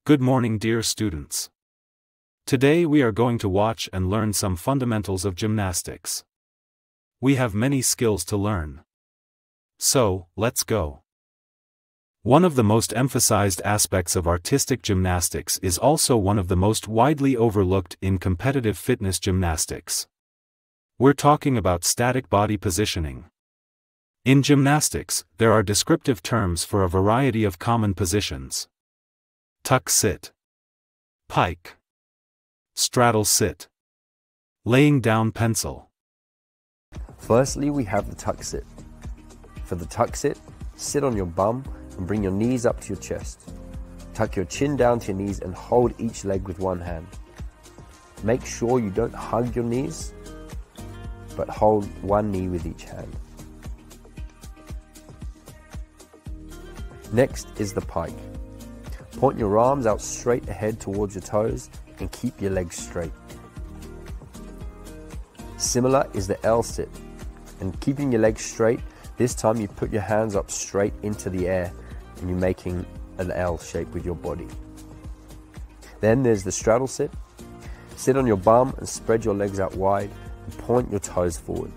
Good morning, dear students. Today we are going to watch and learn some fundamentals of gymnastics. We have many skills to learn. So, let's go. One of the most emphasized aspects of artistic gymnastics is also one of the most widely overlooked in competitive fitness gymnastics. We're talking about static body positioning. In gymnastics, there are descriptive terms for a variety of common positions. Tuck sit, pike, straddle sit, laying down pencil. Firstly, we have the tuck sit. For the tuck sit, sit on your bum and bring your knees up to your chest. Tuck your chin down to your knees and hold each leg with one hand. Make sure you don't hug your knees, but hold one knee with each hand. Next is the pike. Point your arms out straight ahead towards your toes and keep your legs straight. Similar is the L sit. And keeping your legs straight, this time you put your hands up straight into the air and you're making an L shape with your body. Then there's the straddle sit. Sit on your bum and spread your legs out wide and point your toes forward.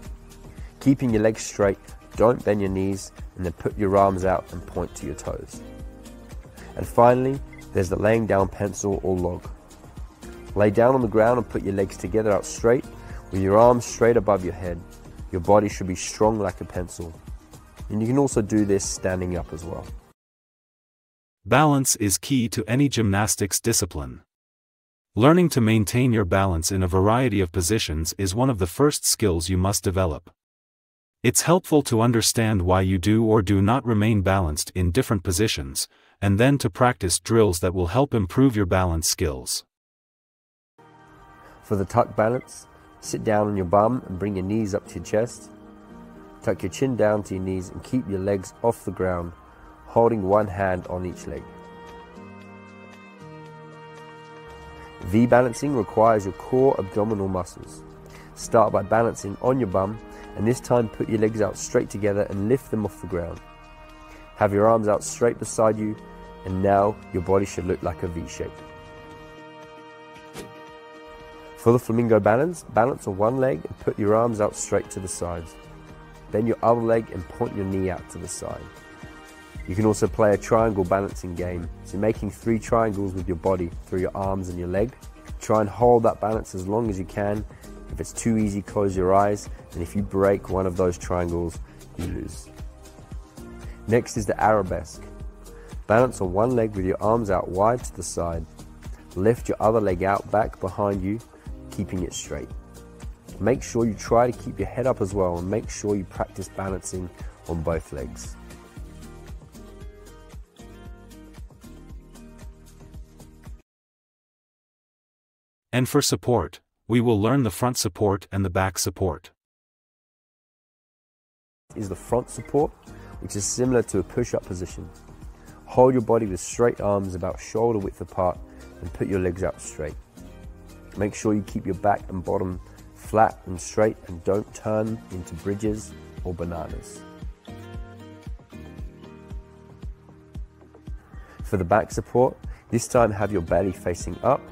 Keeping your legs straight, don't bend your knees, and then put your arms out and point to your toes. And finally, there's the laying down pencil or log. Lay down on the ground and put your legs together out straight with your arms straight above your head. Your body should be strong like a pencil. And you can also do this standing up as well. Balance is key to any gymnastics discipline. Learning to maintain your balance in a variety of positions is one of the first skills you must develop. It's helpful to understand why you do or do not remain balanced in different positions, and then to practice drills that will help improve your balance skills. For the tuck balance, sit down on your bum and bring your knees up to your chest. Tuck your chin down to your knees and keep your legs off the ground, holding one hand on each leg. V balancing requires your core abdominal muscles. Start by balancing on your bum, and this time put your legs out straight together and lift them off the ground. Have your arms out straight beside you, and now your body should look like a V shape. For the flamingo balance, balance on one leg and put your arms out straight to the sides. Bend your other leg and point your knee out to the side. You can also play a triangle balancing game. So you're making 3 triangles with your body through your arms and your leg. Try and hold that balance as long as you can. If it's too easy, close your eyes, and if you break one of those triangles, you lose. Next is the arabesque. Balance on one leg with your arms out wide to the side. Lift your other leg out back behind you, keeping it straight. Make sure you try to keep your head up as well, and make sure you practice balancing on both legs. And for support, we will learn the front support and the back support. Is the front support, which is similar to a push-up position. Hold your body with straight arms about shoulder width apart and put your legs out straight. Make sure you keep your back and bottom flat and straight and don't turn into bridges or bananas. For the back support, this time have your belly facing up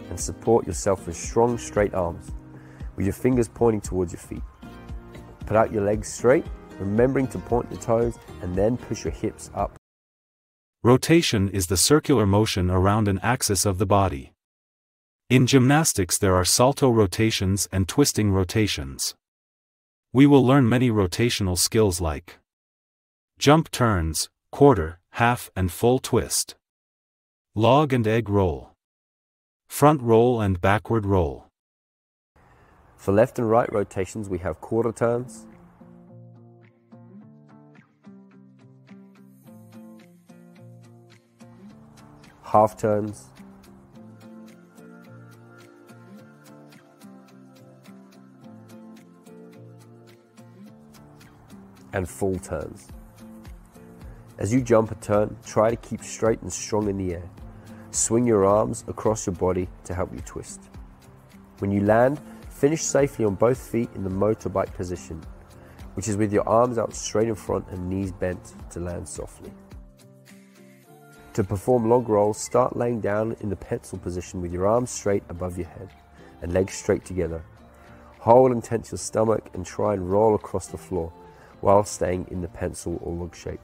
and support yourself with strong straight arms with your fingers pointing towards your feet. Put out your legs straight, remembering to point your toes, and then push your hips up. Rotation is the circular motion around an axis of the body. In gymnastics there are salto rotations and twisting rotations. We will learn many rotational skills like jump turns, quarter, half and full twist, log and egg roll, front roll and backward roll. For left and right rotations we have quarter turns, half turns, and full turns. As you jump a turn, try to keep straight and strong in the air. Swing your arms across your body to help you twist. When you land, finish safely on both feet in the motorbike position, which is with your arms out straight in front and knees bent to land softly. To perform log rolls, start laying down in the pencil position with your arms straight above your head and legs straight together. Hold and tense your stomach and try and roll across the floor while staying in the pencil or log shape.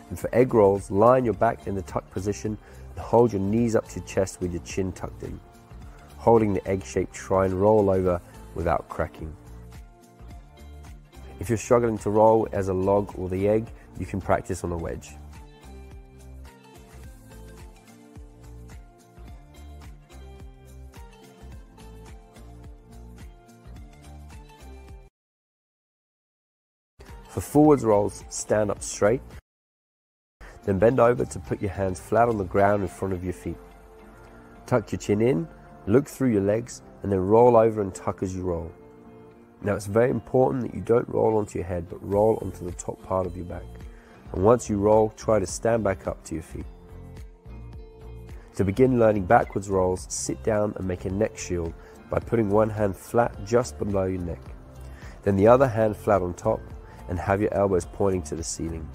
And for egg rolls, lie on your back in the tuck position and hold your knees up to your chest with your chin tucked in. Holding the egg shape, try and roll over without cracking. If you're struggling to roll as a log or the egg, you can practice on a wedge. For forwards rolls, stand up straight, then bend over to put your hands flat on the ground in front of your feet. Tuck your chin in, look through your legs, and then roll over and tuck as you roll. Now it's very important that you don't roll onto your head, but roll onto the top part of your back. And once you roll, try to stand back up to your feet. To begin learning backwards rolls, sit down and make a neck shield by putting one hand flat just below your neck. Then the other hand flat on top and have your elbows pointing to the ceiling.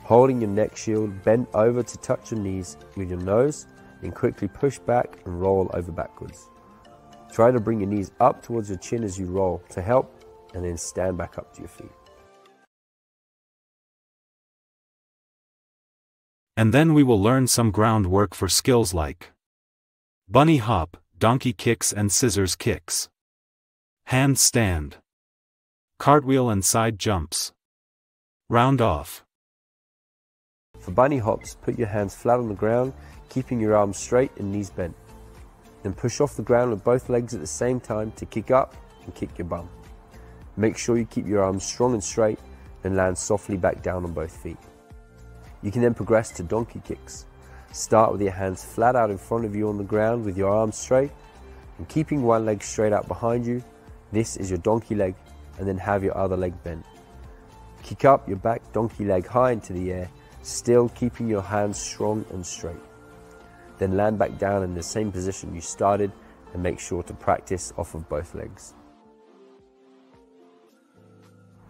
Holding your neck shield, bend over to touch your knees with your nose, then quickly push back and roll over backwards. Try to bring your knees up towards your chin as you roll to help, and then stand back up to your feet. And then we will learn some groundwork for skills like bunny hop, donkey kicks and scissors kicks, handstand, cartwheel and side jumps, round off. For bunny hops, put your hands flat on the ground, keeping your arms straight and knees bent. Then push off the ground with both legs at the same time to kick up and kick your bum. Make sure you keep your arms strong and straight, then land softly back down on both feet. You can then progress to donkey kicks. Start with your hands flat out in front of you on the ground with your arms straight, and keeping one leg straight out behind you. This is your donkey leg, and then have your other leg bent. Kick up your back donkey leg high into the air, still keeping your hands strong and straight. Then land back down in the same position you started and make sure to practice off of both legs.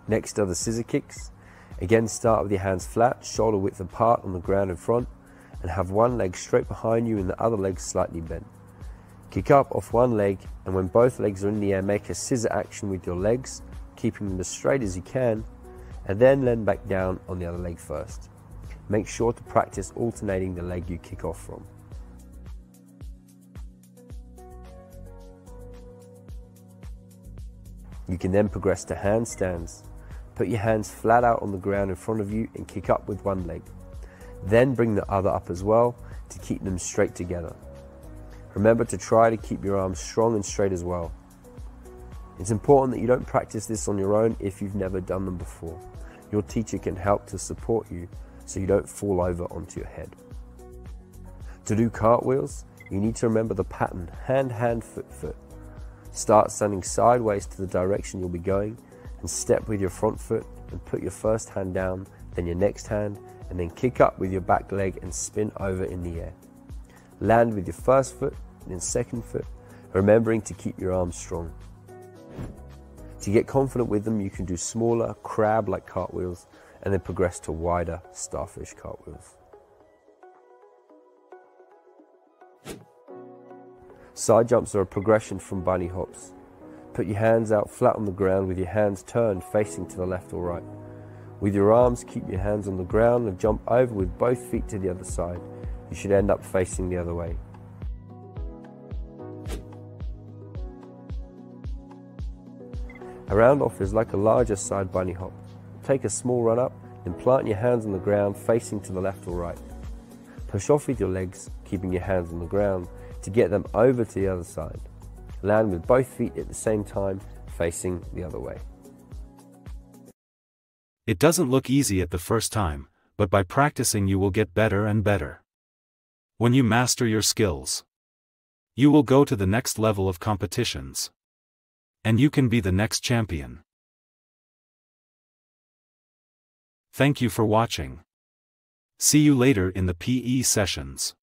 Next are the scissor kicks. Again, start with your hands flat, shoulder width apart on the ground in front, and have one leg straight behind you and the other leg slightly bent. Kick up off one leg, and when both legs are in the air, make a scissor action with your legs, keeping them as straight as you can, and then land back down on the other leg first. Make sure to practice alternating the leg you kick off from. You can then progress to handstands. Put your hands flat out on the ground in front of you and kick up with one leg. Then bring the other up as well to keep them straight together. Remember to try to keep your arms strong and straight as well. It's important that you don't practice this on your own if you've never done them before. Your teacher can help to support you so you don't fall over onto your head. To do cartwheels, you need to remember the pattern, hand, hand, foot, foot. Start standing sideways to the direction you'll be going and step with your front foot and put your first hand down, then your next hand, and then kick up with your back leg and spin over in the air. Land with your first foot and then second foot, remembering to keep your arms strong. To get confident with them, you can do smaller crab-like cartwheels and then progress to wider starfish cartwheels. Side jumps are a progression from bunny hops. Put your hands out flat on the ground with your hands turned facing to the left or right. With your arms, keep your hands on the ground and jump over with both feet to the other side. You should end up facing the other way. A round off is like a larger side bunny hop. Take a small run up, then plant your hands on the ground facing to the left or right. Push off with your legs, keeping your hands on the ground, to get them over to the other side. Land with both feet at the same time, facing the other way. It doesn't look easy at the first time, but by practicing you will get better and better. When you master your skills, you will go to the next level of competitions. And you can be the next champion. Thank you for watching. See you later in the PE sessions.